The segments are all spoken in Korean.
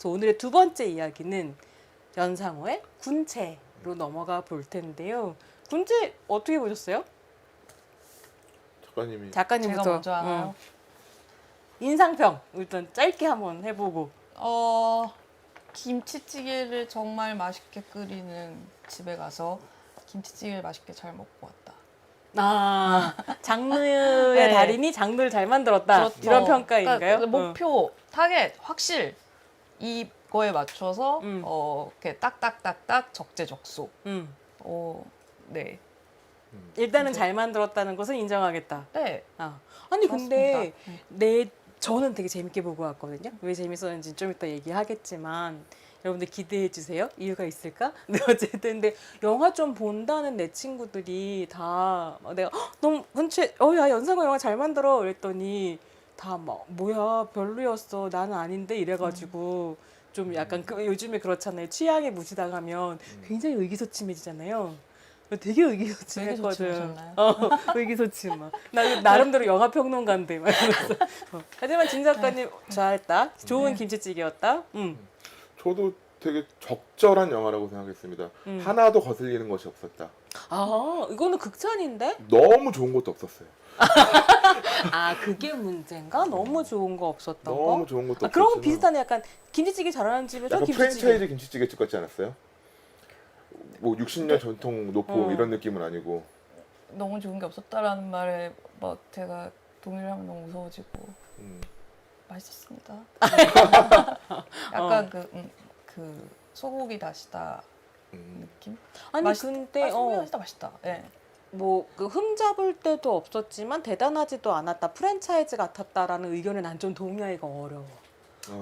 오늘의 두 번째 이야기는 연상호의 군체로 넘어가 볼 텐데요. 군체 어떻게 보셨어요? 작가님이 작가님부터. 제가 먼저 하나요? 인상평 일단 짧게 한번 해보고. 김치찌개를 정말 맛있게 끓이는 집에 가서 김치찌개를 맛있게 잘 먹고 왔다. 장르의 네. 달인이 장르를 잘 만들었다. 그렇죠. 이런 평가인가요? 그러니까 목표, 타겟, 확실 이거에 맞춰서 음. 이렇게 딱딱딱딱 적재적소. 음. 네. 일단은 잘 만들었다는 것은 인정하겠다. 네. 아니 근데 좋았습니다. 저는 되게 재밌게 보고 왔거든요. 왜 재밌었는지 좀 이따 얘기하겠지만 여러분들 기대해 주세요. 이유가 있을까? 네, 어쨌든 근데 영화 좀 본다는 내 친구들이 다 내가 너무 군체 야 연상호 영화 잘 만들어 이랬더니 다 막 뭐야 별로였어 나는 아닌데 이래가지고 좀 약간 요즘에 그렇잖아요. 취향에 무시당하면 굉장히 의기소침해지잖아요. 되게 의기소침했거든. 의기소침하셨나요? 의기소침. 나 나름대로 영화 평론가인데 막 이러면서. 하지만 진 작가님 잘했다. 좋은 김치찌개였다. 저도 되게 적절한 영화라고 생각했습니다. 하나도 거슬리는 것이 없었다. 이거는 극찬인데? 너무 좋은 것도 없었어요. 그게 문제인가? 너무 좋은 거 없었던 거? 너무 좋은 것도 없었지만 그런 거 비슷하네. 약간 김치찌개 잘하는 집에서 약간 김치찌개. 프랜차이즈 김치찌개집 같지 않았어요? 뭐 60년 전통 노포 이런 느낌은 아니고. 너무 좋은 게 없었다라는 말에 막 제가 동의를 하면 너무 무서워지고 맛있었습니다. 약간 그 소고기 다시다 느낌? 아니 근데 소고기 다시다 맛있다. 예. 뭐 그 흠잡을 때도 없었지만 대단하지도 않았다. 프랜차이즈 같았다라는 의견에 난 좀 동의하기가 어려워.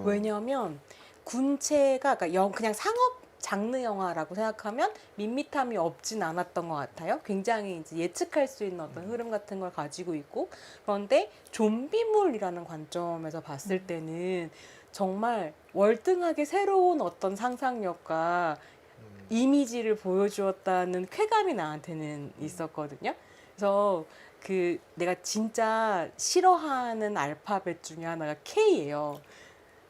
왜냐하면 군체가 그러니까 그냥 상업 장르 영화라고 생각하면 밋밋함이 없진 않았던 것 같아요. 굉장히 이제 예측할 수 있는 어떤 흐름 같은 걸 가지고 있고 그런데 좀비물이라는 관점에서 봤을 때는 정말 월등하게 새로운 어떤 상상력과 이미지를 보여주었다는 쾌감이 나한테는 있었거든요. 그래서 내가 진짜 싫어하는 알파벳 중에 하나가 K예요.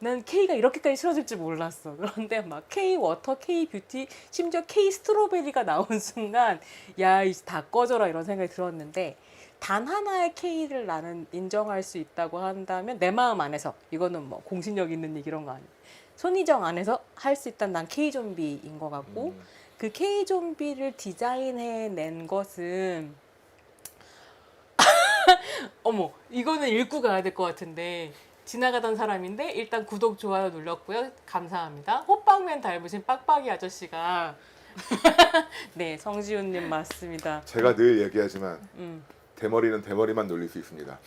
난 K가 이렇게까지 싫어질 줄 몰랐어. 그런데 막 K 워터, K 뷰티, 심지어 K 스트로베리가 나온 순간 야, 이제 다 꺼져라 이런 생각이 들었는데 단 하나의 K를 나는 인정할 수 있다고 한다면 내 마음 안에서 이거는 뭐 공신력 있는 얘기 이런 거 아니에요. 손희정 안에서 할 수 있다는 난 K-좀비인 것 같고 그 K-좀비를 디자인해낸 것은 어머 이거는 읽고 가야 될 것 같은데 지나가던 사람인데 일단 구독, 좋아요 눌렀고요. 감사합니다. 호빵맨 닮으신 빡빡이 아저씨가 네 성지훈님 맞습니다. 제가 늘 얘기하지만 대머리는 대머리만 놀릴 수 있습니다.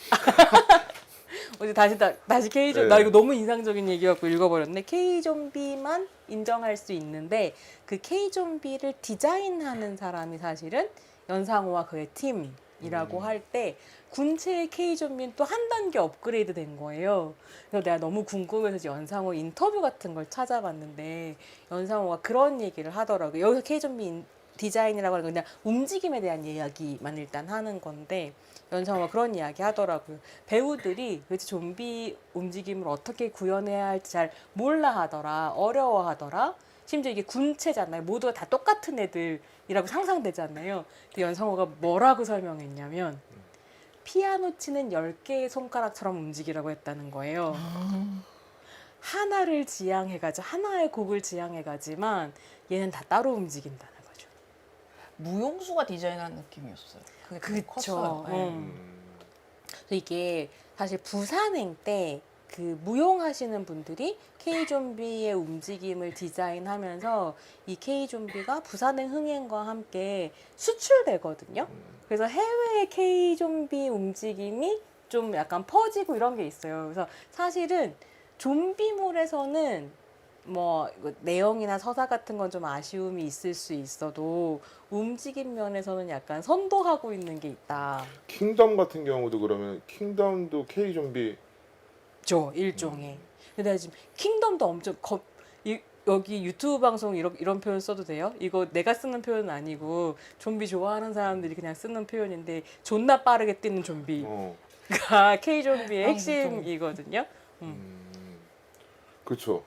어제 다시 K-좀비 나 이거 너무 인상적인 얘기였고 읽어버렸네. K-좀비만 인정할 수 있는데 그 K-좀비를 디자인하는 사람이 사실은 연상호와 그의 팀이라고 할 때 군체의 K-좀비는 또 한 단계 업그레이드 된 거예요. 그래서 내가 너무 궁금해서 연상호 인터뷰 같은 걸 찾아봤는데 연상호가 그런 얘기를 하더라고요. 여기서 K-좀비 디자인이라고 하는 건 그냥 움직임에 대한 이야기만 일단 하는 건데 연상호가 그런 이야기 하더라고요. 배우들이 그치 좀비 움직임을 어떻게 구현해야 할지 잘 몰라 하더라. 어려워하더라. 심지어 이게 군체잖아요. 모두가 다 똑같은 애들이라고 상상되잖아요. 근데 연상호가 뭐라고 설명했냐면 피아노 치는 10개의 손가락처럼 움직이라고 했다는 거예요. 하나를 지향해가지고 하나의 곡을 지향해가지만 얘는 다 따로 움직인다는 거죠. 무용수가 디자인한 느낌이었어요. 그게 되게 컸어요. 그래서 이게 사실 부산행 때 그 무용하시는 분들이 K-좀비의 움직임을 디자인하면서 이 K-좀비가 부산행 흥행과 함께 수출되거든요. 그래서 해외의 K-좀비 움직임이 좀 약간 퍼지고 이런 게 있어요. 그래서 사실은 좀비물에서는 뭐 내용이나 서사 같은 건 좀 아쉬움이 있을 수 있어도 움직임 면에서는 약간 선도하고 있는 게 있다. 킹덤 같은 경우도 그러면 킹덤도 K 좀비 죠 일종의. 근데 내가 지금 킹덤도 엄청 여기 유튜브 방송 이런 표현 써도 돼요? 이거 내가 쓰는 표현은 아니고 좀비 좋아하는 사람들이 그냥 쓰는 표현인데 존나 빠르게 뛰는 좀비가 K 좀비의 핵심이거든요. 그렇죠.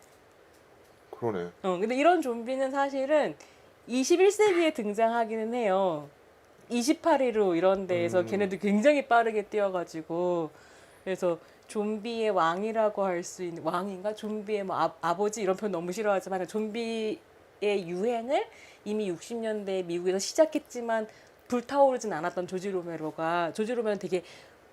그러네. 근데 이런 좀비는 사실은 21세기에 등장하기는 해요. 28위로 이런 데에서 걔네들 굉장히 빠르게 뛰어가지고 그래서 좀비의 왕이라고 할 수 있는 왕인가? 좀비의 뭐 아버지 이런 표현 너무 싫어하지만 좀비의 유행을 이미 60년대 미국에서 시작했지만 불타오르진 않았던 조지 로메로는 되게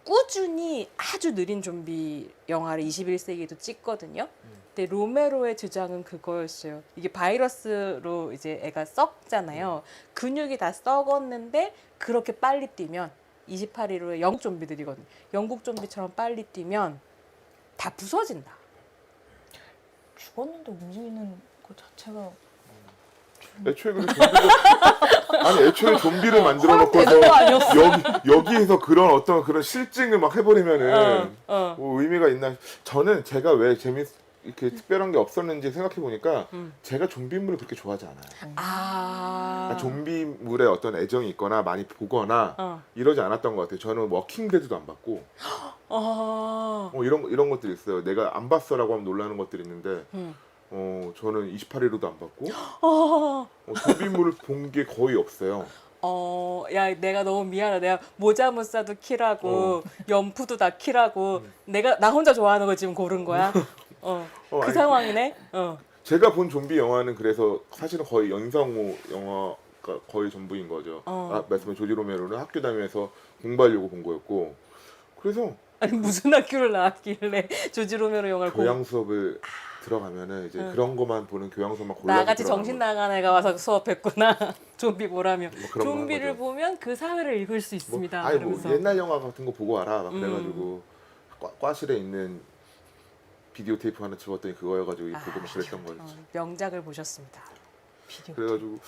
꾸준히 아주 느린 좀비 영화를 21세기에도 찍거든요. 근데 로메로의 주장은 그거였어요. 이게 바이러스로 이제 애가 썩잖아요. 근육이 다 썩었는데 그렇게 빨리 뛰면 28위로의 영국 좀비들이거든요. 영국 좀비처럼 빨리 뛰면 다 부서진다. 죽었는데 움직이는 것 자체가 애초에 그래 아니 애초에 좀비를 만들어 놓고서 대단한 아니었어. 여기에서 그런 어떤 그런 실증을 막 해버리면은 뭐 의미가 있나? 저는 제가 왜 이렇게 특별한 게 없었는지 생각해 보니까 제가 좀비물을 그렇게 좋아하지 않아요. 그러니까 좀비물에 어떤 애정이 있거나 많이 보거나 이러지 않았던 것 같아요. 저는 워킹데드도 안 봤고 이런 것들이 있어요. 내가 안 봤어라고 하면 놀라는 것들이 있는데 저는 28일로도 안 봤고 좀비물을 본 게 거의 없어요. 야, 내가 너무 미안하다. 내가 모자 못 사도 키라고, 연푸도 다 키라고, 나 혼자 좋아하는 거 지금 고른 거야? 그 아니, 상황이네? 제가 본 좀비 영화는 그래서 사실은 거의 연상호 영화가 거의 전부인 거죠. 말씀해 조지 로메로는 학교 다니면서 공부하려고 본 거였고, 그래서 아니, 무슨 학교를 나왔길래 조지 로메로 영화를 교양 수업을 들어가면은 이제 그런 것만 보는 교양 수업만 골라서 나같이 정신 나간 애가 와서 수업했구나. 좀비 보라며. 뭐 그런 거 좀비를 하는 거죠. 보면 그 사회를 읽을 수 있습니다. 아니 뭐 그러면서. 옛날 영화 같은 거 보고 와라 막 그래가지고 과실에 있는 비디오 테이프 하나 집었더니 그거여가지고 보고 막 그랬던 거지. 명작을 보셨습니다. 그래가지고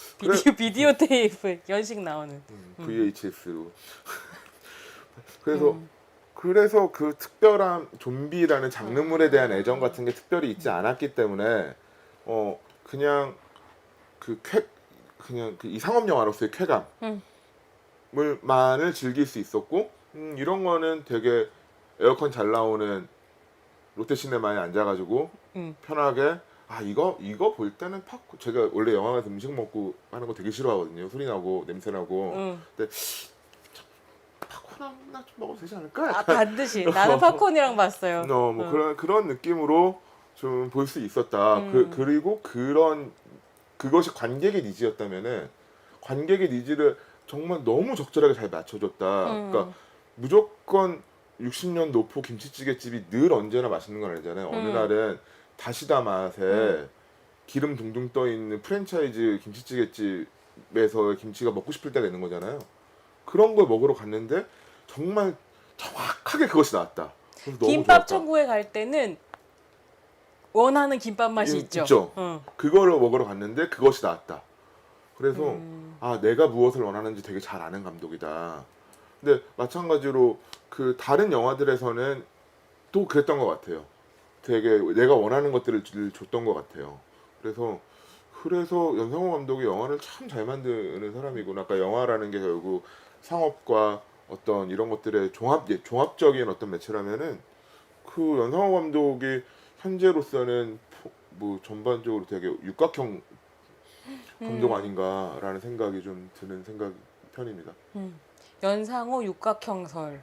비디오 테이프 연식 나오는. VHS로. 그래서 그 특별한 좀비라는 장르물에 대한 애정 같은 게 특별히 있지 않았기 때문에 그냥 그냥 이 상업 영화로서의 쾌감을만을 즐길 수 있었고 이런 거는 되게 에어컨 잘 나오는 롯데시네마에 앉아가지고 편하게 이거 볼 때는 제가 원래 영화관에서 음식 먹고 하는 거 되게 싫어하거든요. 소리 나고 냄새 나고. 근데 팝콘 하나 좀 먹어도 되지 않을까? 반드시. 나는 팝콘이랑 봤어요. 뭐 그런 느낌으로 좀 볼 수 있었다. 그리고 그것이 관객의 니즈였다면은 관객의 니즈를 정말 너무 적절하게 잘 맞춰줬다. 그러니까 무조건 60년 노포 김치찌개집이 늘 언제나 맛있는 건 아니잖아요. 어느 날은 다시다 맛에 기름 둥둥 떠 있는 프랜차이즈 김치찌개집에서 김치가 먹고 싶을 때가 있는 거잖아요. 그런 걸 먹으러 갔는데 정말 정확하게 그것이 나왔다. 그래서 너무 김밥 좋았다. 천국에 갈 때는 원하는 김밥 맛이 있죠. 그거를 먹으러 갔는데 그것이 나왔다. 그래서 내가 무엇을 원하는지 되게 잘 아는 감독이다. 근데 마찬가지로 그 다른 영화들에서는 또 그랬던 것 같아요. 되게 내가 원하는 것들을 줬던 것 같아요. 그래서 연상호 감독이 영화를 참 잘 만드는 사람이구나. 아까 영화라는 게 결국 상업과 어떤 이런 것들의 종합적인 어떤 매체라면은 그 연상호 감독이 현재로서는 뭐 전반적으로 되게 육각형 감독 아닌가라는 생각이 좀 드는 편입니다. 연상호 육각형설.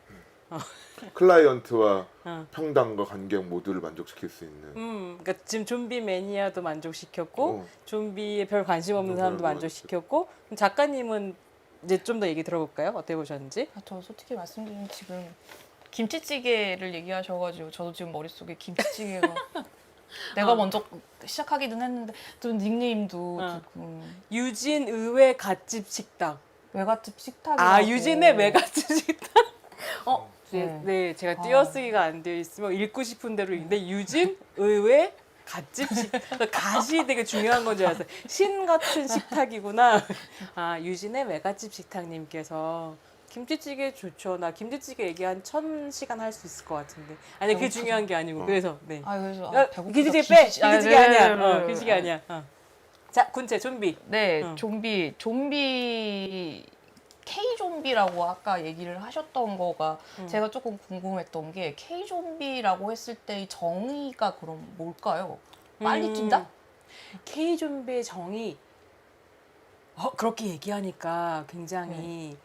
클라이언트와 평당과 관객 모두를 만족시킬 수 있는. 그러니까 지금 좀비 매니아도 만족시켰고 좀비에 별 관심 없는 사람도 만족시켰고 작가님은 이제 좀 더 얘기 들어볼까요? 어떻게 보셨는지? 저 솔직히 말씀드리면 지금 김치찌개를 얘기하셔가지고 저도 지금 머릿속에 김치찌개가 내가 먼저 시작하기는 했는데 또 닉네임도 조금 유진 의외 갓집 식당. 외갓집 식탁이라고. 유진의 외갓집 식당. 네. 네, 제가 띄어쓰기가 안 되어 있으면 읽고 싶은 대로 읽는데 유진 의외 갓집 식탁. 갓이 되게 중요한 건 줄 알았어요. 신 같은 식탁이구나. 유진의 외갓집 식탁님께서 김치찌개 좋죠. 나 김치찌개 얘기 한 1000시간 할 수 있을 것 같은데. 아니 그게 중요한 게 아니고 그래서 네. 그래서 배고프다. 김치찌개 빼. 김치찌개 아니야. 네. 김치찌개 아니야. 자, 군체 좀비. 네, 좀비 K-좀비라고 아까 얘기를 하셨던 거가 제가 조금 궁금했던 게 K-좀비라고 했을 때 정의가 그럼 뭘까요? 빨리 뛴다? K 좀비의 정의 그렇게 얘기하니까 굉장히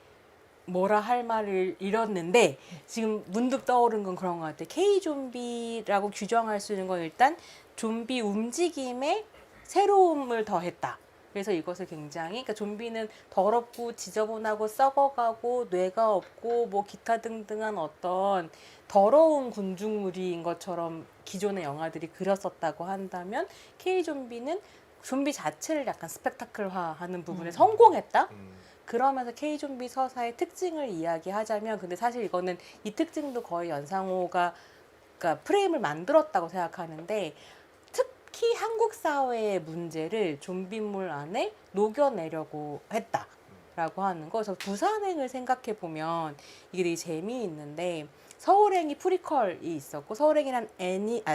뭐라 할 말을 잃었는데 지금 문득 떠오른 건 그런 것 같아요. K 좀비라고 규정할 수 있는 건 일단 좀비 움직임에 새로움을 더했다. 그래서 이것을 굉장히 그러니까 좀비는 더럽고 지저분하고 썩어가고 뇌가 없고 뭐 기타 등등한 어떤 더러운 군중무리인 것처럼 기존의 영화들이 그렸었다고 한다면 K 좀비는 좀비 자체를 약간 스펙타클화하는 부분에 성공했다. 그러면서 K 좀비 서사의 특징을 이야기하자면 근데 사실 이거는 이 특징도 거의 연상호가 그러니까 프레임을 만들었다고 생각하는데 특히 한국 사회의 문제를 좀비물 안에 녹여내려고 했다라고 하는 거. 그래서 부산행을 생각해 보면 이게 되게 재미있는데 서울행이 프리퀄이 있었고 서울행이란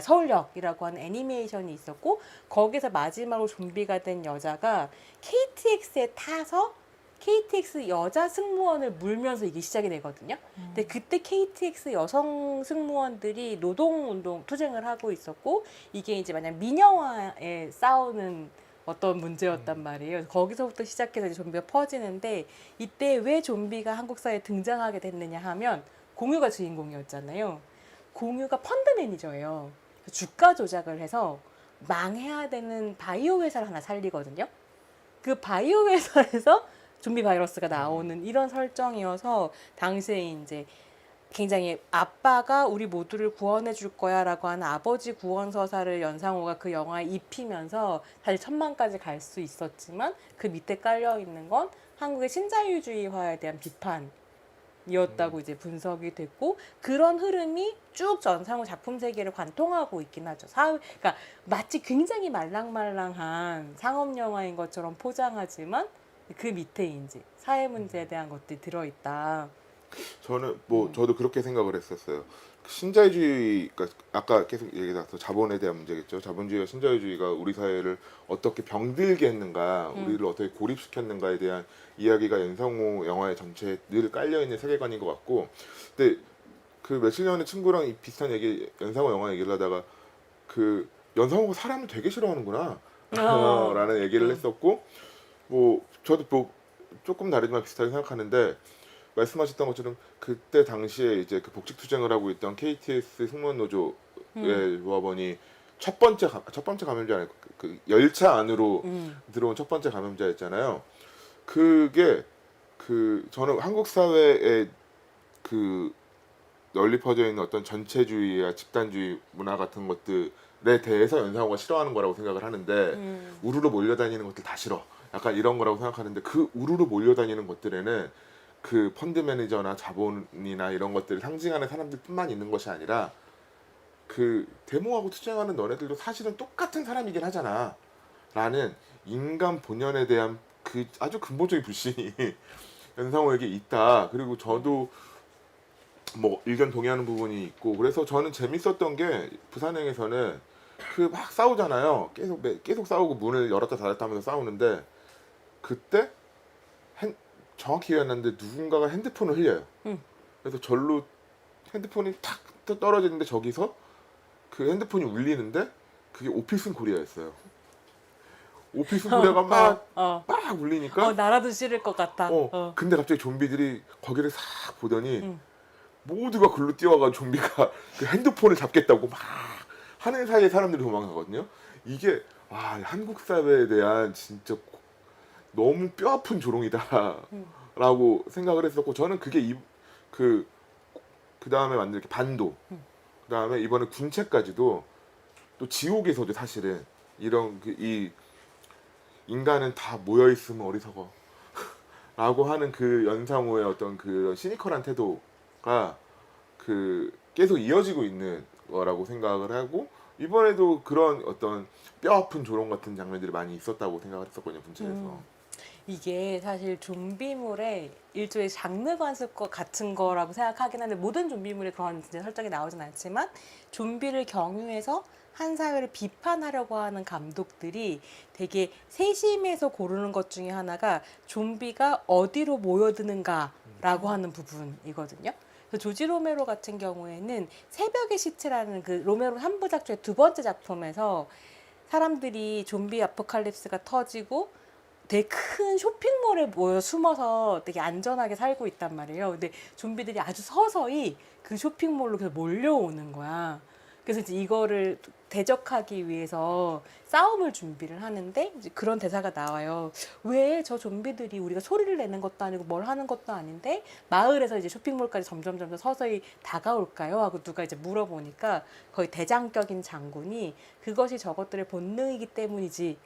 서울역이라고 하는 애니메이션이 있었고 거기서 마지막으로 좀비가 된 여자가 KTX에 타서 KTX 여자 승무원을 물면서 이게 시작이 되거든요. 근데 그때 KTX 여성 승무원들이 노동운동 투쟁을 하고 있었고 이게 이제 만약 미녀와의 싸우는 어떤 문제였단 말이에요. 거기서부터 시작해서 이제 좀비가 퍼지는데 이때 왜 좀비가 한국 사회에 등장하게 됐느냐 하면 공유가 주인공이었잖아요. 공유가 펀드 매니저예요. 주가 조작을 해서 망해야 되는 바이오 회사를 하나 살리거든요. 그 바이오 회사에서 좀비 바이러스가 나오는 이런 설정이어서 당시에 이제 굉장히 아빠가 우리 모두를 구원해 줄 거야라고 하는 아버지 구원 서사를 연상호가 그 영화에 입히면서 사실 천만까지 갈 수 있었지만 그 밑에 깔려 있는 건 한국의 신자유주의화에 대한 비판이었다고 이제 분석이 됐고 그런 흐름이 쭉 연상호 작품 세계를 관통하고 있긴 하죠. 그러니까 마치 굉장히 말랑말랑한 상업 영화인 것처럼 포장하지만 그 밑에 이제 사회 문제에 대한 것들이 들어있다. 저는 저도 그렇게 생각을 했었어요. 신자유주의, 그러니까 아까 계속 얘기해서 자본에 대한 문제겠죠. 자본주의와 신자유주의가 우리 사회를 어떻게 병들게 했는가, 우리를 어떻게 고립시켰는가에 대한 이야기가 연상호 영화의 전체에 늘 깔려 있는 세계관인 것 같고, 근데 그 며칠 전에 친구랑 이 비슷한 얘기, 연상호 영화 얘기를 하다가 그 연상호가 사람을 되게 싫어하는구나 라는 얘기를 했었고, 저도 조금 다르지만 비슷하게 생각하는데 말씀하셨던 것처럼 그때 당시에 이제 그 복직 투쟁을 하고 있던 KTX 승무원 노조의 조합원이 첫 번째 감염자 아니고 그 열차 안으로 들어온 첫 번째 감염자였잖아요. 그게 저는 한국 사회에 그 널리 퍼져 있는 어떤 전체주의와 집단주의 문화 같은 것들에 대해서 연상호가 싫어하는 거라고 생각을 하는데 우르르 몰려다니는 것들 다 싫어. 약간 이런 거라고 생각하는데 그 우르르 몰려다니는 것들에는 그 펀드 매니저나 자본이나 이런 것들을 상징하는 사람들뿐만 있는 것이 아니라 그 데모하고 투쟁하는 너네들도 사실은 똑같은 사람이긴 하잖아 라는 인간 본연에 대한 그 아주 근본적인 불신이 연상호에게 있다. 그리고 저도 의견 동의하는 부분이 있고 그래서 저는 재밌었던 게 부산행에서는 그 막 싸우잖아요. 계속 싸우고 문을 열었다 닫았다 하면서 싸우는데 그때 정확히 기억이 안 나는데 누군가가 핸드폰을 흘려요. 그래서 절로 핸드폰이 탁 떨어지는데 저기서 그 핸드폰이 울리는데 그게 오피슨 코리아였어요. 오피슨 코리아가 막 울리니까 나라도 싫을 것 같아. 근데 갑자기 좀비들이 거기를 싹 보더니 모두가 글로 뛰어가 좀비가 그 핸드폰을 잡겠다고 막 하는 사이에 사람들이 도망가거든요. 이게 한국 사회에 대한 진짜 너무 뼈아픈 조롱이다라고 생각을 했었고 저는 그게 그 다음에 만든 이렇게 반도 그 다음에 이번에 군체까지도 또 지옥에서도 사실은 이런 이 인간은 다 모여 있으면 어리석어 라고 하는 그 연상호의 어떤 그런 시니컬한 태도가 계속 이어지고 있는 거라고 생각을 하고 이번에도 그런 어떤 뼈아픈 조롱 같은 장면들이 많이 있었다고 생각을 했었거든요. 분체에서. 이게 사실 좀비물의 일종의 장르 관습 같은 거라고 생각하긴 하는데 모든 좀비물에 그런 설정이 나오진 않지만 좀비를 경유해서 한 사회를 비판하려고 하는 감독들이 되게 세심해서 고르는 것 중에 하나가 좀비가 어디로 모여드는가라고 하는 부분이거든요. 조지 로메로 같은 경우에는 새벽의 시체라는 그 로메로 3부작 중에 두 번째 작품에서 사람들이 좀비 아포칼립스가 터지고 되게 큰 쇼핑몰에 모여 숨어서 되게 안전하게 살고 있단 말이에요. 근데 좀비들이 아주 서서히 그 쇼핑몰로 계속 몰려오는 거야. 그래서 이제 이거를 대적하기 위해서 싸움을 준비를 하는데 이제 그런 대사가 나와요. 왜 저 좀비들이 우리가 소리를 내는 것도 아니고 뭘 하는 것도 아닌데 마을에서 이제 쇼핑몰까지 점점 서서히 다가올까요? 하고 누가 이제 물어보니까 거의 대장격인 장군이 그것이 저것들의 본능이기 때문이지.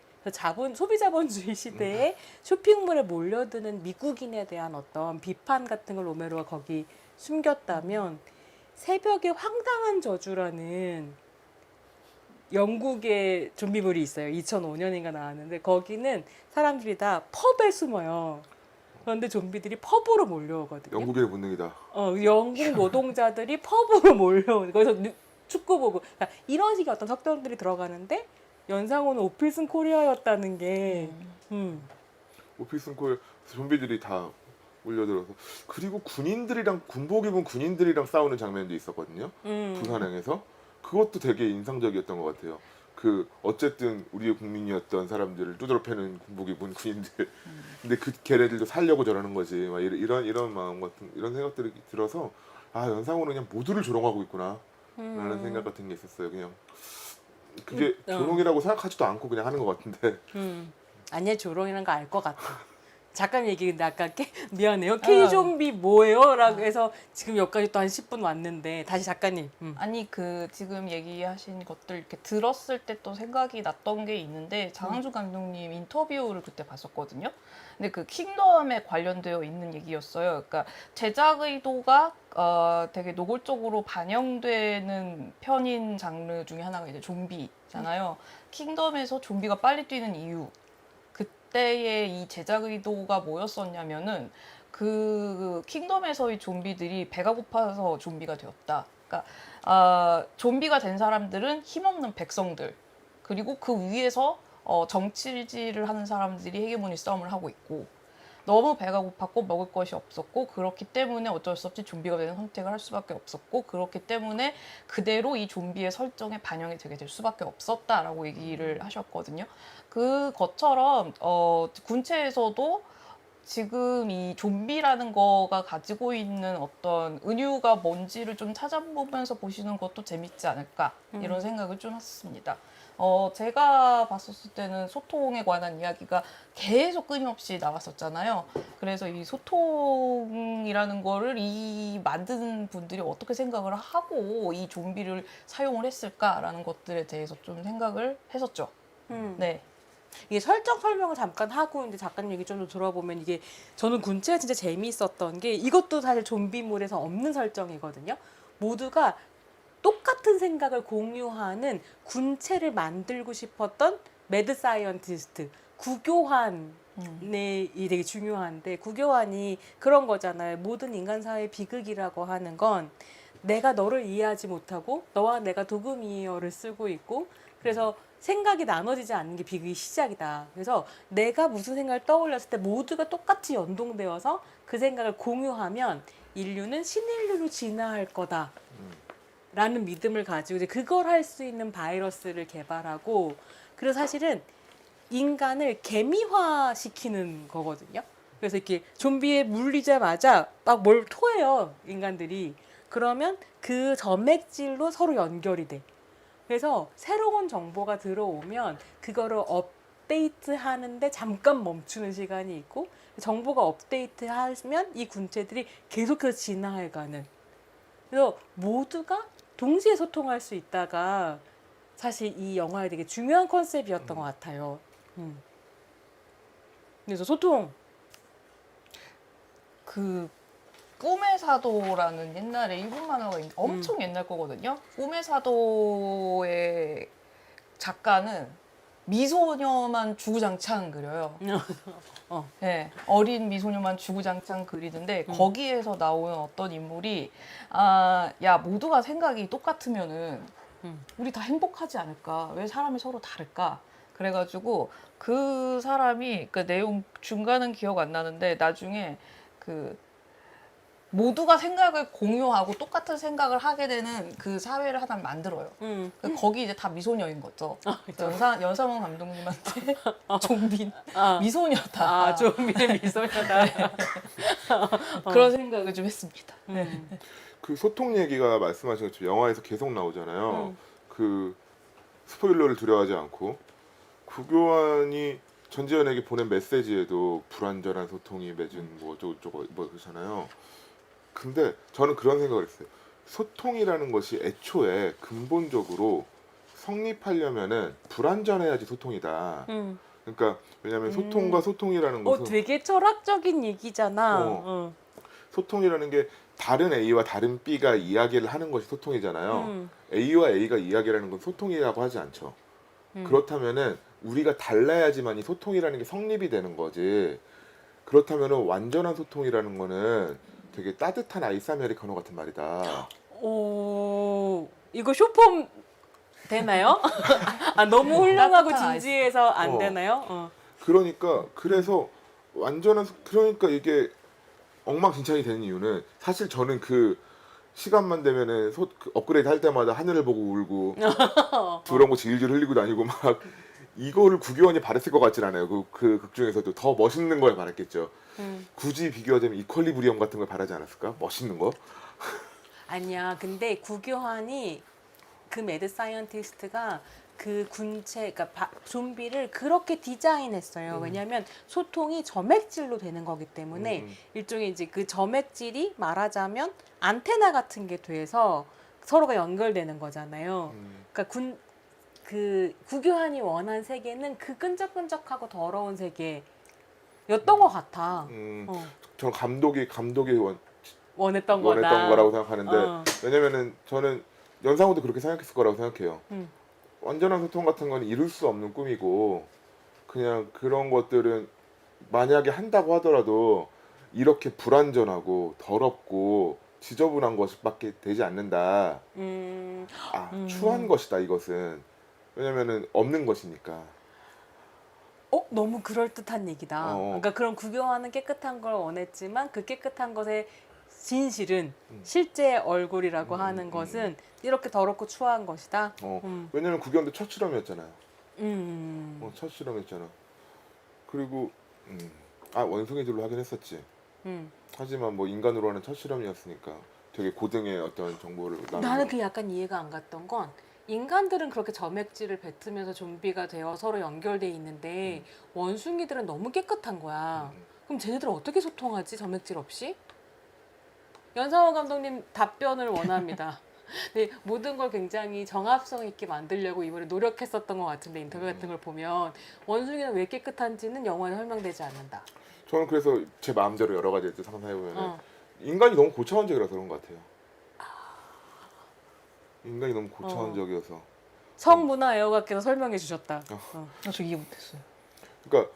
소비 자본주의 시대에 쇼핑몰에 몰려드는 미국인에 대한 어떤 비판 같은 걸 로메로가 거기 숨겼다면 새벽의 황당한 저주라는 영국의 좀비물이 있어요. 2005년인가 나왔는데 거기는 사람들이 다 펍에 숨어요. 그런데 좀비들이 펍으로 몰려오거든요. 영국의 본능이다. 영국 노동자들이 펍으로 몰려오는 거기서 축구 보고 그러니까 이런 식의 어떤 석정들이 들어가는데 연상호는 오필슨 코리아였다는 게 오피스콜 좀비들이 다 몰려들어서 그리고 군인들이랑 군복 입은 군인들이랑 싸우는 장면도 있었거든요. 부산행에서 그것도 되게 인상적이었던 것 같아요. 그 어쨌든 우리의 국민이었던 사람들을 두드러 패는 군복 입은 군인들. 근데 그 걔네들도 살려고 저러는 거지. 막 이런 마음 같은 이런 생각들이 들어서 아 연상호는 그냥 모두를 조롱하고 있구나 라는 생각 같은 게 있었어요. 그냥 그게 조롱이라고 생각하지도 않고 그냥 하는 것 같은데. 아니야 조롱이라는 거 알 것 같아. 잠깐 얘기인데 아까 미안해요. K-좀비 뭐예요? 라고 해서 지금 여기까지 또 한 10분 왔는데 다시 작가님. 아니 그 지금 얘기하신 것들 이렇게 들었을 때 또 생각이 났던 게 있는데 장항준 감독님 인터뷰를 그때 봤었거든요. 근데 그 킹덤에 관련되어 있는 얘기였어요. 그러니까 제작 의도가 되게 노골적으로 반영되는 편인 장르 중에 하나가 이제 좀비잖아요. 킹덤에서 좀비가 빨리 뛰는 이유. 그때의 이 제작 의도가 뭐였었냐면은 그 킹덤에서의 좀비들이 배가 고파서 좀비가 되었다. 그러니까 좀비가 된 사람들은 힘없는 백성들 그리고 그 위에서 정치질을 하는 사람들이 헤게모니 싸움을 하고 있고 너무 배가 고팠고 먹을 것이 없었고 그렇기 때문에 어쩔 수 없이 좀비가 되는 선택을 할 수밖에 없었고 그렇기 때문에 그대로 이 좀비의 설정에 반영이 되게 될 수밖에 없었다라고 얘기를 하셨거든요. 그것처럼 군체에서도 지금 이 좀비라는 거가 가지고 있는 어떤 은유가 뭔지를 좀 찾아보면서 보시는 것도 재밌지 않을까 이런 생각을 좀 했습니다. 제가 봤었을 때는 소통에 관한 이야기가 계속 끊임없이 나왔었잖아요. 그래서 이 소통이라는 거를 이 만드는 분들이 어떻게 생각을 하고 이 좀비를 사용을 했을까라는 것들에 대해서 좀 생각을 했었죠. 네. 이게 설정 설명을 잠깐 하고 이제 작가님 얘기 좀 더 들어보면 이게 저는 군체가 진짜 재미있었던 게 이것도 사실 좀비물에서 없는 설정이거든요. 모두가 똑같은 생각을 공유하는 군체를 만들고 싶었던 매드 사이언티스트 구교환이 되게 중요한데 구교환이 그런 거잖아요. 모든 인간 사회의 비극이라고 하는 건 내가 너를 이해하지 못하고 너와 내가 도금이어를 쓰고 있고 그래서 생각이 나눠지지 않는 게 비극의 시작이다. 그래서 내가 무슨 생각을 떠올렸을 때 모두가 똑같이 연동되어서 그 생각을 공유하면 인류는 신인류로 진화할 거다. 라는 믿음을 가지고 이제 그걸 할 수 있는 바이러스를 개발하고 그래서 사실은 인간을 개미화 시키는 거거든요. 그래서 이렇게 좀비에 물리자마자 막 뭘 토해요. 인간들이. 그러면 그 점액질로 서로 연결이 돼. 그래서 새로운 정보가 들어오면 그거를 업데이트 하는데 잠깐 멈추는 시간이 있고 정보가 업데이트 하면 이 군체들이 계속해서 진화해가는 그래서 모두가 동시에 소통할 수 있다가 사실 이 영화의 되게 중요한 컨셉이었던 것 같아요. 그래서 소통. 그 꿈의 사도라는 옛날에 일본 만화가 있는데 엄청 옛날 거거든요. 꿈의 사도의 작가는 미소녀만 주구장창 그려요. 네, 어린 미소녀만 주구장창 그리는데 거기에서 나오는 어떤 인물이 야 모두가 생각이 똑같으면은 우리 다 행복하지 않을까? 왜 사람이 서로 다를까? 그래가지고 그 사람이 그 내용 중간은 기억 안 나는데 나중에 그 모두가 생각을 공유하고 똑같은 생각을 하게 되는 그 사회를 하나 만들어요. 거기 이제 다 미소녀인 거죠. 연상훈 감독님한테 좀비 미소녀다. 좀비는 미소녀다. 그런 생각을 좀 했습니다. 그 소통 얘기가 말씀하신 것처럼 영화에서 계속 나오잖아요. 그 스포일러를 두려워하지 않고 구교환이 전지현에게 보낸 메시지에도 불완전한 소통이 맺은 뭐 어쩌고저쩌고 뭐 그러잖아요. 근데 저는 그런 생각을 했어요. 소통이라는 것이 애초에 근본적으로 성립하려면은 불완전해야지 소통이다. 그러니까 왜냐하면 소통과 소통이라는 것은 되게 철학적인 얘기잖아. 소통이라는 게 다른 A와 다른 B가 이야기를 하는 것이 소통이잖아요. A와 A가 이야기라는 건 소통이라고 하지 않죠. 그렇다면은 우리가 달라야지만 이 소통이라는 게 성립이 되는 거지. 그렇다면은 완전한 소통이라는 거는 되게 따뜻한 아이스 아메리카노 같은 말이다. 오, 이거 쇼폼 되나요? 너무 훌륭하고 따뜻한 진지해서 안 되나요? 그러니까 그래서 그러니까 이게 엉망진창이 되는 이유는 사실 저는 그 시간만 되면은 그 업그레이드 할 때마다 하늘을 보고 울고 두런 거 질질 흘리고 다니고 막 이거를 구교환이 바랬을 것 같진 않아요. 그 극 중에서도 더 멋있는 걸 바랬겠죠. 굳이 비교하자면 이퀄리브리엄 같은 걸 바라지 않았을까? 멋있는 거? 아니야. 근데 구교환이 그 매드 사이언티스트가 그 군체, 그러니까 좀비를 그렇게 디자인했어요. 왜냐하면 소통이 점액질로 되는 거기 때문에 일종의 이제 그 점액질이 말하자면 안테나 같은 게 돼서 서로가 연결되는 거잖아요. 그러니까 구교환이 원한 세계는 그 끈적끈적하고 더러운 세계였던 것 같아. 저는 감독이 원했던 거라고 생각하는데 왜냐면은 저는 연상호도 그렇게 생각했을 거라고 생각해요. 완전한 소통 같은 건 이룰 수 없는 꿈이고 그냥 그런 것들은 만약에 한다고 하더라도 이렇게 불완전하고 더럽고 지저분한 것밖에 되지 않는다. 추한 것이다 이것은. 왜냐면은 없는 것이니까. 너무 그럴듯한 얘기다. 그러니까 그런 구교환은 깨끗한 걸 원했지만 그 깨끗한 것의 진실은 실제 얼굴이라고 하는 것은 이렇게 더럽고 추한 것이다. 왜냐면 구교환도 첫 실험이었잖아요. 첫 실험이었잖아. 그리고 원숭이들로 하긴 했었지. 하지만 뭐 인간으로 하는 첫 실험이었으니까 되게 고등의 어떤 정보를 나는 그 약간 이해가 안 갔던 건 인간들은 그렇게 점액질을 뱉으면서 좀비가 되어 서로 연결돼 있는데 원숭이들은 너무 깨끗한 거야. 그럼 쟤네들은 어떻게 소통하지? 점액질 없이? 연상호 감독님 답변을 원합니다. 네, 모든 걸 굉장히 정합성 있게 만들려고 이번에 노력했었던 것 같은데 인터뷰 같은 걸 보면 원숭이는 왜 깨끗한지는 영화에 설명되지 않는다. 저는 그래서 제 마음대로 여러 가지 상상해보면 인간이 너무 고차원적이라서 그런 것 같아요. 인간이 너무 고차원적이어서 성문화 애호가께서 설명해 주셨다. 저 이해 못했어요. 그러니까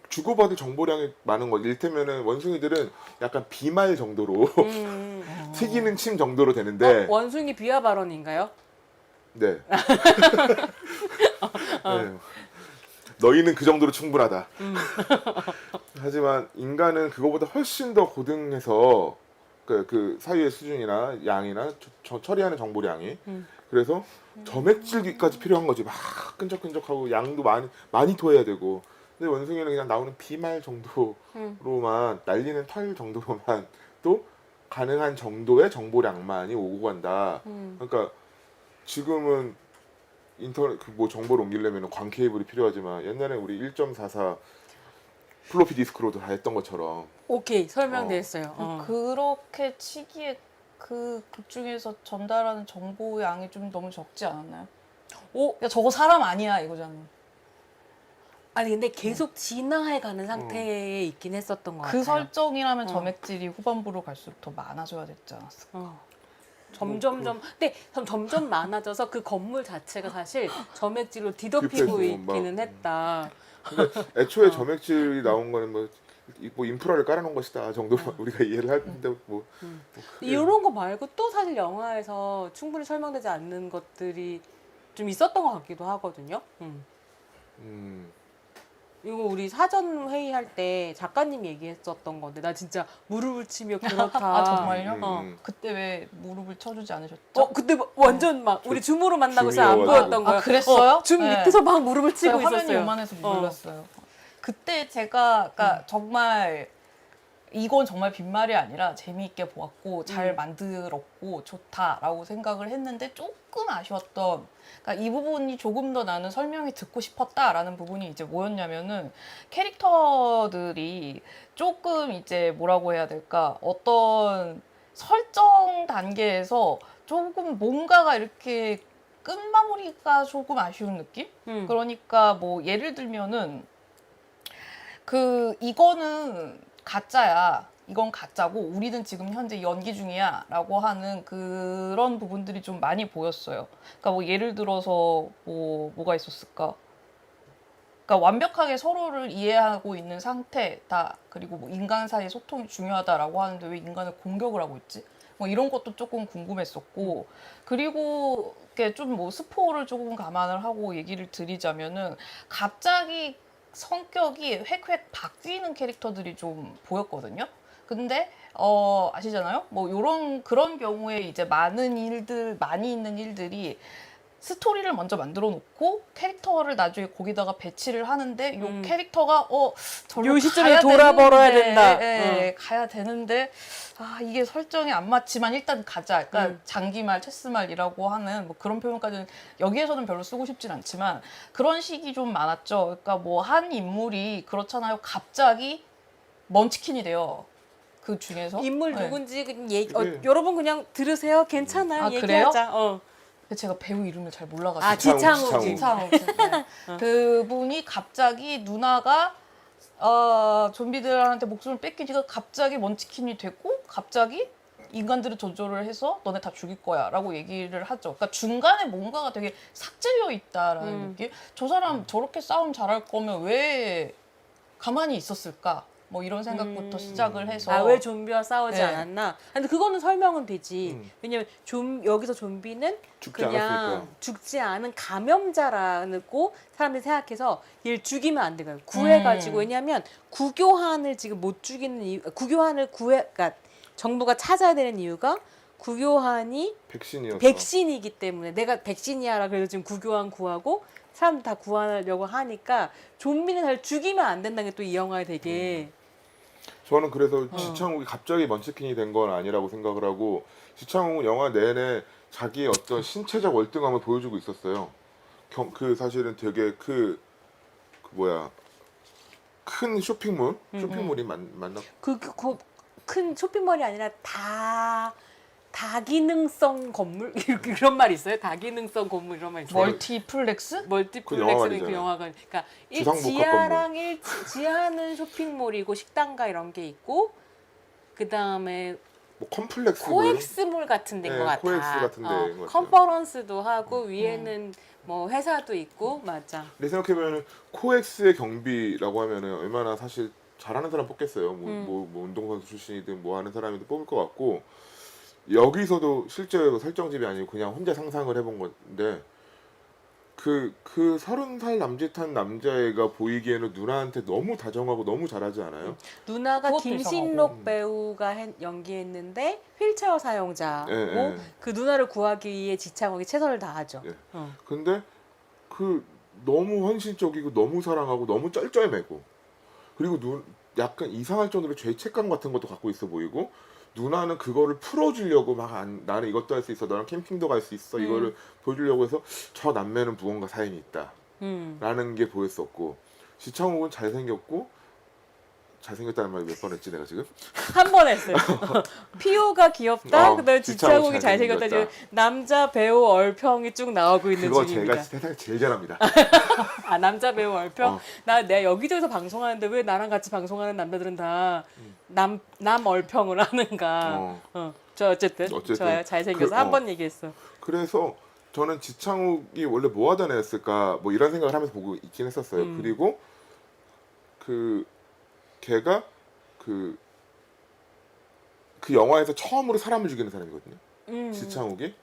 주고받을 정보량이 많은 거. 이를테면은 원숭이들은 약간 비말 정도로 튀기는 침 정도로 되는데 원숭이 비하 발언인가요? 네. 네. 너희는 그 정도로 충분하다. 하지만 인간은 그거보다 훨씬 더 고등해서 그 사유의 수준이나 양이나 처리하는 정보량이 그래서 점액질까지 필요한 거지. 막 끈적끈적하고 양도 많이 토해야 되고. 근데 원숭이는 그냥 나오는 비말 정도로만 날리는 털 정도로만 또 가능한 정도의 정보량만이 오고 간다. 그러니까 지금은 인터넷 뭐 정보를 옮기려면 광 케이블이 필요하지만 옛날에 우리 1.44 플로피 디스크로도 다 했던 것처럼. 오케이 설명됐어요. 그렇게 치기에 그 극 중에서 전달하는 정보 양이 좀 너무 적지 않았나요? 야, 저거 사람 아니야 이거잖아. 아니 근데 계속 진화해가는 상태에 있긴 했었던 것 같아요. 그 설정이라면 점액질이 후반부로 갈수록 더 많아져야 됐지 않았을까? 근데 점점 많아져서 그 건물 자체가 사실 점액질로 뒤덮이고 딥해서 있기는 했다. 근데 애초에 점액질이 나온 거는 뭐 인프라를 깔아놓은 것이다 정도로 우리가 이해를 하는데 뭐 이런 거 말고 또 사실 영화에서 충분히 설명되지 않는 것들이 좀 있었던 것 같기도 하거든요. 이거 우리 사전 회의할 때 작가님 얘기했었던 건데 나 진짜 무릎을 치며 그렇다. 아 정말요? 음. 그때 왜 무릎을 쳐주지 않으셨죠? 그때 막 완전 막 우리 줌으로 만나고 잘 안 줌이어가지고. 보였던 거야. 그랬어요? 줌 네. 밑에서 막 무릎을 치고 제가 화면이 있었어요. 요만해서 몰랐어요. 그때 제가 그러니까 정말 이건 정말 빈말이 아니라 재미있게 보았고 잘 만들었고 좋다라고 생각을 했는데 조금 아쉬웠던 그러니까 이 부분이 조금 더 나는 설명이 듣고 싶었다라는 부분이 이제 뭐였냐면은 캐릭터들이 조금 이제 뭐라고 해야 될까 어떤 설정 단계에서 조금 뭔가가 이렇게 끝마무리가 조금 아쉬운 느낌? 그러니까 뭐 예를 들면은 이거는 가짜야. 이건 가짜고 우리는 지금 현재 연기 중이야 라고 하는 그런 부분들이 좀 많이 보였어요. 그러니까 뭐 예를 들어서 뭐가 있었을까? 그러니까 완벽하게 서로를 이해하고 있는 상태다. 그리고 뭐 인간 사이 소통이 중요하다라고 하는데 왜 인간을 공격을 하고 있지? 뭐 이런 것도 조금 궁금했었고 그리고 이렇게 좀 뭐 스포를 조금 감안을 하고 얘기를 드리자면은 갑자기 성격이 획획 바뀌는 캐릭터들이 좀 보였거든요. 근데 아시잖아요? 뭐 요런 그런 경우에 이제 많이 있는 일들이 스토리를 먼저 만들어 놓고 캐릭터를 나중에 거기다가 배치를 하는데 요 캐릭터가 절로 요 시점에 가야 돌아버려야 되는데, 된다. 예, 가야 되는데 이게 설정이 안 맞지만 일단 가자. 그러니까 장기말, 체스말이라고 하는 뭐 그런 표현까지는 여기에서는 별로 쓰고 싶진 않지만 그런 식이 좀 많았죠. 그러니까 뭐 한 인물이 그렇잖아요. 갑자기 먼치킨이 돼요. 그 중에서 인물 네. 누군지 그냥 얘기. 네. 여러분 그냥 들으세요. 괜찮아요. 아, 얘기하자. 제가 배우 이름을 잘 몰라가지고 지창욱. 지창욱 네. 그분이 갑자기 누나가 좀비들한테 목숨을 뺏기니까 갑자기 먼치킨이 되고 갑자기 인간들을 조절을 해서 너네 다 죽일 거야 라고 얘기를 하죠. 그러니까 중간에 뭔가가 되게 삭제되어 있다라는 느낌. 저 사람 저렇게 싸움 잘할 거면 왜 가만히 있었을까? 뭐 이런 생각부터 시작을 해서 왜 좀비와 싸우지 네. 않았나? 근데 그거는 설명은 되지. 왜냐면 여기서 좀비는 죽지 그냥 않았으니까. 죽지 않은 감염자라고 사람들이 생각해서 얘를 죽이면 안 돼요. 구해가지고 왜냐면 구교환을 지금 못 죽이는 이유, 그러니까 정부가 찾아야 되는 이유가 구교환이 백신이었어. 백신이기 때문에 내가 백신이야라 그래서 지금 구교환 구하고 사람들 다 구하려고 하니까 좀비는 잘 죽이면 안 된다는 게 또 이 영화에 되게 저는 그래서 지창욱이 갑자기 먼치킨이 된 건 아니라고 생각을 하고 지창욱은 영화 내내 자기의 어떤 신체적 월등함을 보여주고 있었어요. 사실은 되게 큰 쇼핑몰이 맞나? 큰 쇼핑몰이 아니라 다기능성 건물 이런 말 있어요? 다기능성 건물 이런 말 있어요? 멀티플렉스? 멀티플렉스는 그 영화관. 그러니까 지하는 쇼핑몰이고 식당가 이런 게 있고 그 다음에 뭐 컴플렉스 코엑스몰 같은 데인 것 같아. 코엑스 같은 데인 것 같아요. 컨퍼런스도 하고 위에는 뭐 회사도 있고 맞아. 근데 생각해보면 코엑스의 경비라고 하면은 얼마나 사실 잘하는 사람 뽑겠어요. 뭐 운동선수 출신이든 뭐 하는 사람이든 뽑을 것 같고 여기서도 실제 설정집이 아니고 그냥 혼자 상상을 해본 건데 그 30살 남짓한 남자애가 보이기에는 누나한테 너무 다정하고 너무 잘하지 않아요? 누나가 그것도 김신록 배우가 연기했는데 휠체어 사용자고 예. 그 누나를 구하기 위해 지창욱이 최선을 다하죠. 예. 근데 너무 헌신적이고 너무 사랑하고 너무 쩔쩔매고 그리고 약간 이상할 정도로 죄책감 같은 것도 갖고 있어 보이고 누나는 그거를 풀어주려고 나는 이것도 할 수 있어 너랑 캠핑도 갈 수 있어 이거를 보여주려고 해서 저 남매는 무언가 사연이 있다 라는 게 보였었고 지창욱은 잘생겼다는 말 몇 번 했지 내가 지금? 한 번 했어요. 피오가 귀엽다. 그다음에 지창욱이 지창욱이 잘생겼다. 지금 잘생겼다. 남자 배우 얼평이 쭉 나오고 있는 그거 중입니다. 제가 세상에 제일 잘합니다. 남자 배우 얼평? 내가 여기저기서 방송하는데 왜 나랑 같이 방송하는 남자들은 다 남 얼평을 하는가. 어쨌든 좋아요. 잘생겨서 한 번 얘기했어. 그래서 저는 지창욱이 원래 뭐 하던 애였을까 뭐 이런 생각을 하면서 보고 있긴 했었어요. 그리고 걔가 그 영화에서 처음으로 사람을 죽이는 사람이거든요. 지창욱이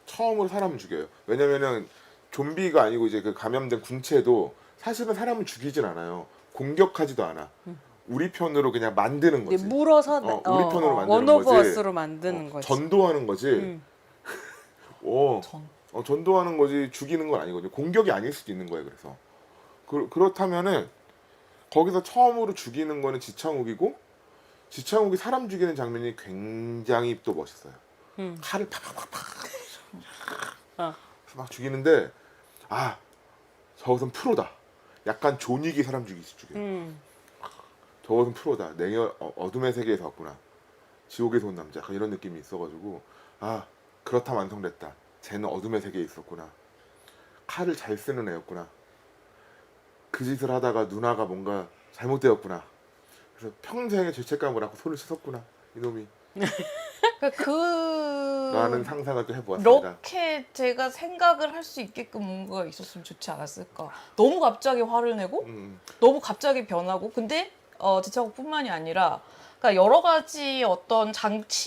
처음으로 사람을 죽여요. 왜냐면은 좀비가 아니고 이제 그 감염된 군체도 사실은 사람을 죽이진 않아요. 공격하지도 않아. 우리 편으로 그냥 만드는 근데 거지. 물어서 우리 편으로 만드는 원 오브 거지. 어스로 만드는 거지. 전도하는 거지. 음. 전도하는 거지 죽이는 건 아니거든요. 공격이 아닐 수도 있는 거예요. 그래서 그렇다면은 거기서 처음으로 죽이는 거는 지창욱이고 지창욱이 사람 죽이는 장면이 굉장히 또 멋있어요. 칼을 팍팍팍팍 막 죽이는데 저것은 프로다. 약간 존윅이 사람 죽이지. 저것은 프로다. 어둠의 세계에서 왔구나. 지옥에서 온 남자. 약간 이런 느낌이 있어가지고 그렇다 완성됐다. 쟤는 어둠의 세계에 있었구나. 칼을 잘 쓰는 애였구나. 그 짓을 하다가 누나가 뭔가 잘못되었구나. 그래서 평생의 죄책감을 안고 손을 씻었구나. 이놈이. 라는 상상을 또 해보았습니다. 이렇게 제가 생각을 할 수 있게끔 뭔가 있었으면 좋지 않았을까. 너무 갑자기 화를 내고 너무 갑자기 변하고 근데 지창욱뿐만이 아니라 그러니까 여러 가지 어떤 장치인가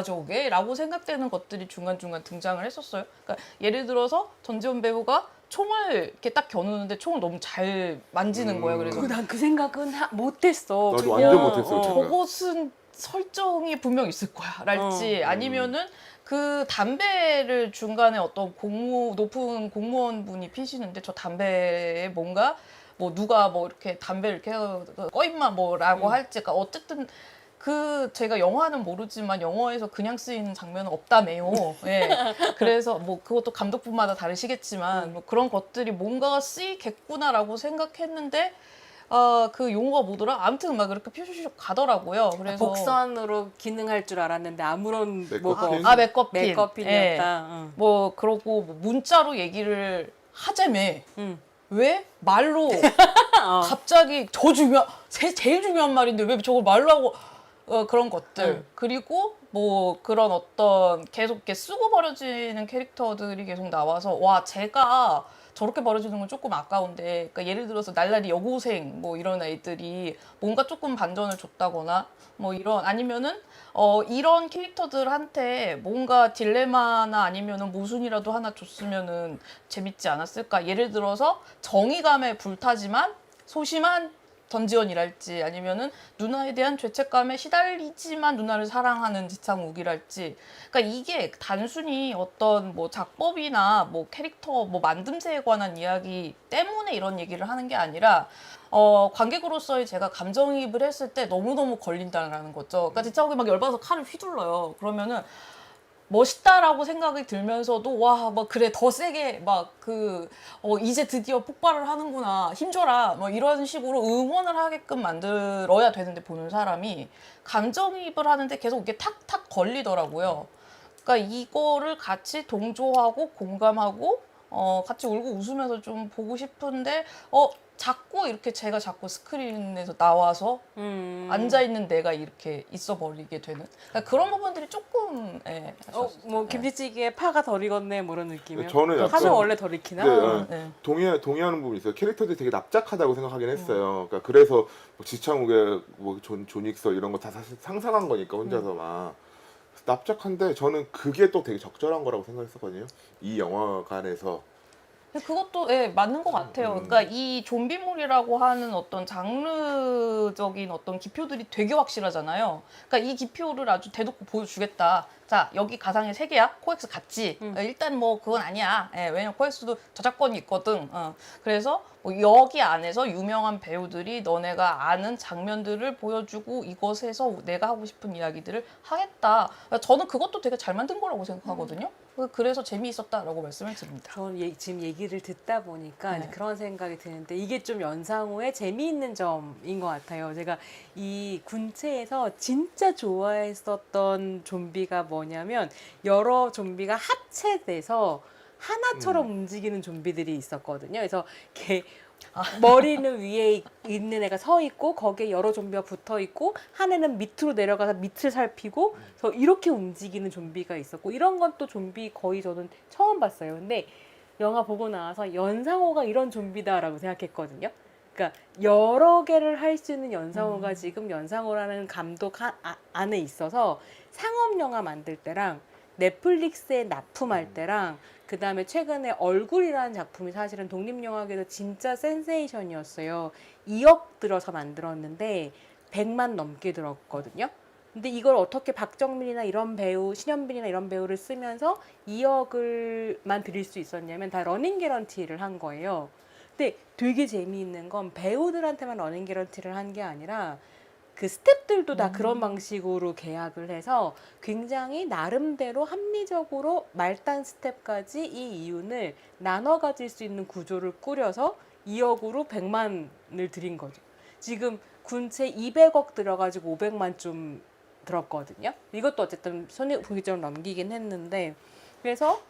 저게? 라고 생각되는 것들이 중간중간 등장을 했었어요. 그러니까 예를 들어서 전지현 배우가 총을 이렇게 딱 겨누는데 총을 너무 잘 만지는 거예요. 그래서 난 그 생각은 못했어. 나도 완전 못했어. 저것은 설정이 분명 있을 거야. 랄지 아니면은 그 담배를 중간에 어떤 높은 공무원분이 피시는데 저 담배에 뭔가 뭐 누가 뭐 이렇게 담배를 이렇게 꺼임마 뭐라고 할지 그러니까 어쨌든 제가 영화는 모르지만 영어에서 그냥 쓰이는 장면은 없다며요. 예. 그래서 뭐 그것도 감독분마다 다르시겠지만 뭐 그런 것들이 뭔가가 쓰이겠구나라고 생각했는데 그 용어가 뭐더라? 아무튼 막 이렇게 퓨슈슈 가더라고요. 그래서 복선으로 기능할 줄 알았는데 아무런 맥거핀? 맥거핀. 맥거핀이었다. 예. 뭐 그러고 뭐 문자로 얘기를 하자며. 왜 말로 갑자기 제일 중요한 말인데 왜 저걸 말로 하고 그런 것들 그리고 뭐 그런 어떤 계속 이렇게 쓰고 버려지는 캐릭터들이 계속 나와서 와 제가 저렇게 버려지는 건 조금 아까운데 그러니까 예를 들어서 날라리 여고생 뭐 이런 애들이 뭔가 조금 반전을 줬다거나 뭐 이런 아니면은 이런 캐릭터들한테 뭔가 딜레마나 아니면은 모순이라도 하나 줬으면은 재밌지 않았을까? 예를 들어서 정의감에 불타지만 소심한 전지현이랄지 아니면은 누나에 대한 죄책감에 시달리지만 누나를 사랑하는 지창욱이랄지 그러니까 이게 단순히 어떤 뭐 작법이나 뭐 캐릭터 뭐 만듦새에 관한 이야기 때문에 이런 얘기를 하는 게 아니라 관객으로서의 제가 감정이입을 했을 때 너무너무 걸린다는 거죠. 그러니까 지창욱이 막 열받아서 칼을 휘둘러요. 그러면은 멋있다라고 생각이 들면서도 와, 뭐 그래 더 세게 막 이제 드디어 폭발을 하는구나 힘줘라 뭐 이런 식으로 응원을 하게끔 만들어야 되는데 보는 사람이 감정이입을 하는데 계속 이렇게 탁탁 걸리더라고요. 그러니까 이거를 같이 동조하고 공감하고 같이 울고 웃으면서 좀 보고 싶은데 제가 자꾸 스크린에서 나와서 앉아있는 내가 이렇게 있어버리게 되는 그러니까 그런 부분들이 조금 뭐 김치찌개에 파가 덜 익었네 뭐 이런 느낌이요. 저는 약간 파는 원래 덜 익히나? 네. 동의하는 부분이 있어요. 캐릭터들이 되게 납작하다고 생각하긴 했어요. 그러니까 그래서 뭐 지창욱의 뭐 존익서 이런 거 다 사실 상상한 거니까 혼자서 막 납작한데 저는 그게 또 되게 적절한 거라고 생각했었거든요. 이 영화관에서 그것도 맞는 것 같아요. 그러니까 이 좀비물이라고 하는 어떤 장르적인 어떤 기표들이 되게 확실하잖아요. 그러니까 이 기표를 아주 대놓고 보여주겠다. 자, 여기 가상의 세계야. 코엑스 같지. 일단 뭐 그건 아니야. 왜냐면 코엑스도 저작권이 있거든. 그래서 뭐 여기 안에서 유명한 배우들이 너네가 아는 장면들을 보여주고 이것에서 내가 하고 싶은 이야기들을 하겠다. 그러니까 저는 그것도 되게 잘 만든 거라고 생각하거든요. 그래서 재미있었다라고 말씀을 드립니다. 저는 지금 얘기를 듣다 보니까 이제 그런 생각이 드는데 이게 좀 연상호의 재미있는 점인 것 같아요. 제가 이 군체에서 진짜 좋아했었던 좀비가 뭐냐면 여러 좀비가 합체돼서 하나처럼 움직이는 좀비들이 있었거든요. 그래서 이렇게 머리는 위에 있는 애가 서 있고 거기에 여러 좀비가 붙어 있고 한 애는 밑으로 내려가서 밑을 살피고 그래서 이렇게 움직이는 좀비가 있었고 이런 건 또 좀비 거의 저는 처음 봤어요. 근데 영화 보고 나와서 연상호가 이런 좀비다라고 생각했거든요. 그러니까 여러 개를 할 수 있는 연상호가 지금 연상호라는 감독 안에 있어서 상업 영화 만들 때랑 넷플릭스에 납품할 때랑 그다음에 최근에 얼굴이라는 작품이 사실은 독립영화계에서 진짜 센세이션이었어요. 2억 들어서 만들었는데 100만 넘게 들었거든요. 근데 이걸 어떻게 박정민이나 이런 배우, 신현빈이나 이런 배우를 쓰면서 2억을만 드릴 수 있었냐면 다 러닝 개런티를 한 거예요. 근데 되게 재미있는 건 배우들한테만 러닝 개런티를 한 게 아니라 그 스태프들도 다 그런 방식으로 계약을 해서 굉장히 나름대로 합리적으로 말단 스텝까지 이 이윤을 나눠 가질 수 있는 구조를 꾸려서 2억으로 100만을 드린 거죠. 지금 군체 200억 들어가지고 500만 좀 들었거든요. 이것도 어쨌든 손익분기점을 넘기긴 했는데 그래서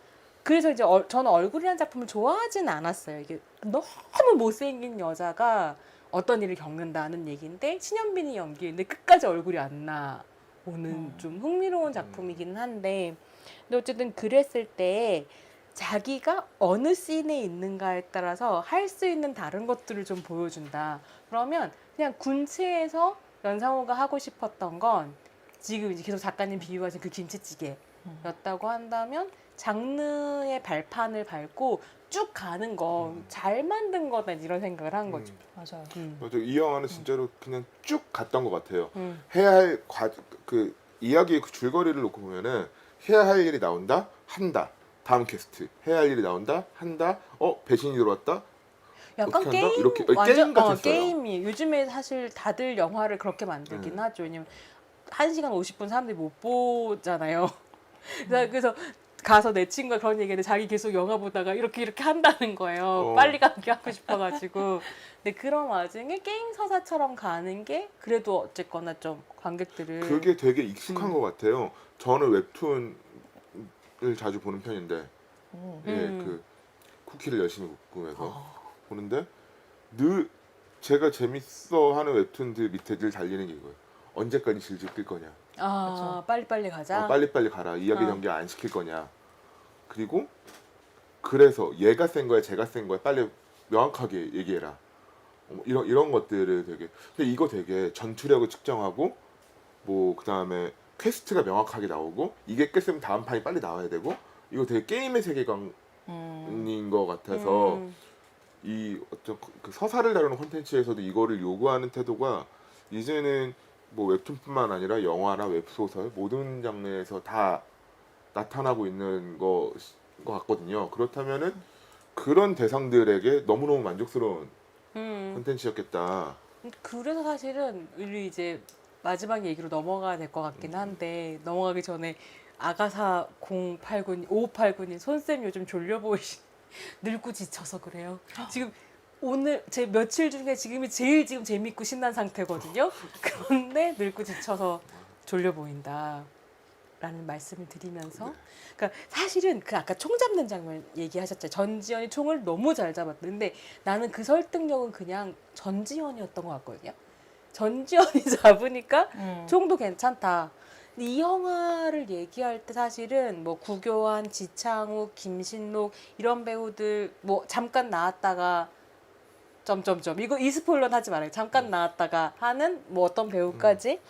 이제 저는 얼굴이라는 작품을 좋아하진 않았어요. 이게 너무 못생긴 여자가 어떤 일을 겪는다는 얘기인데 신현빈이 연기인데 끝까지 얼굴이 안 나오는 좀 흥미로운 작품이긴 한데 근데 어쨌든 그랬을 때 자기가 어느 씬에 있는가에 따라서 할 수 있는 다른 것들을 좀 보여준다. 그러면 그냥 군체에서 연상호가 하고 싶었던 건 지금 이제 계속 작가님 비유하신 그 김치찌개였다고 한다면 장르의 발판을 밟고 쭉 가는 거 잘 만든 거다 이런 생각을 한 거죠. 맞아요. 맞아. 이 영화는 진짜로 그냥 쭉 갔던 것 같아요. 음. 해야 할 그 이야기의 그 줄거리를 놓고 보면은 해야 할 일이 나온다, 한다. 다음 캐스트 해야 할 일이 나온다, 한다. 배신이 들어왔다. 약간 어떻게 한다? 게임 이렇게 완전 게임 같았어요. 게임이 요즘에 사실 다들 영화를 그렇게 만들긴 하죠. 왜냐면 1시간 50분 사람들이 못 보잖아요. 그래서 가서 내 친구가 그런 얘기했는데 자기 계속 영화 보다가 이렇게 한다는 거예요. 빨리 가게 하고 싶어가지고. 근데 그런 와중에 게임 서사처럼 가는 게 그래도 어쨌거나 좀 관객들을 그게 되게 익숙한 것 같아요. 저는 웹툰을 자주 보는 편인데, 그 쿠키를 열심히 구우면서 보는데 늘 제가 재밌어 하는 웹툰들 밑에 늘 달리는 게 이거예요. 언제까지 질질 끌 거냐. 그쵸. 빨리빨리 가자. 빨리빨리 가라. 이야기 전개 안 시킬 거냐. 그리고 그래서 얘가 센 거야, 쟤가 센 거야. 빨리 명확하게 얘기해라. 이런 것들을 되게. 근데 이거 되게 전투력을 측정하고 뭐 그다음에 퀘스트가 명확하게 나오고 이게 깼으면 다음 판이 빨리 나와야 되고 이거 되게 게임의 세계관인 것 같아서 이 어떤 그 서사를 다루는 콘텐츠에서도 이거를 요구하는 태도가 이제는 뭐 웹툰뿐만 아니라 영화나 웹소설 모든 장르에서 다 나타나고 있는 것 같거든요. 그렇다면은 그런 대상들에게 너무너무 만족스러운 콘텐츠였겠다. 그래서 사실은 우리 이제 마지막 얘기로 넘어가야 될 것 같긴 한데 넘어가기 전에 아가사 5589님 손쌤 요즘 졸려 보이시 늙고 지쳐서 그래요. 지금 오늘 제 며칠 중에 지금이 제일 지금 재밌고 신난 상태거든요. 그런데 늙고 지쳐서 졸려 보인다. 라는 말씀을 드리면서 그러니까 사실은 그 아까 총 잡는 장면 얘기하셨죠. 전지현이 총을 너무 잘 잡았는데 나는 그 설득력은 그냥 전지현이었던 것 같거든요. 전지현이 잡으니까 총도 괜찮다. 근데 이 영화를 얘기할 때 사실은 뭐 구교환, 지창욱, 김신록 이런 배우들 뭐 잠깐 나왔다가 점점점 이거 이 스포일러는 하지 말아요. 잠깐 나왔다가 하는 뭐 어떤 배우까지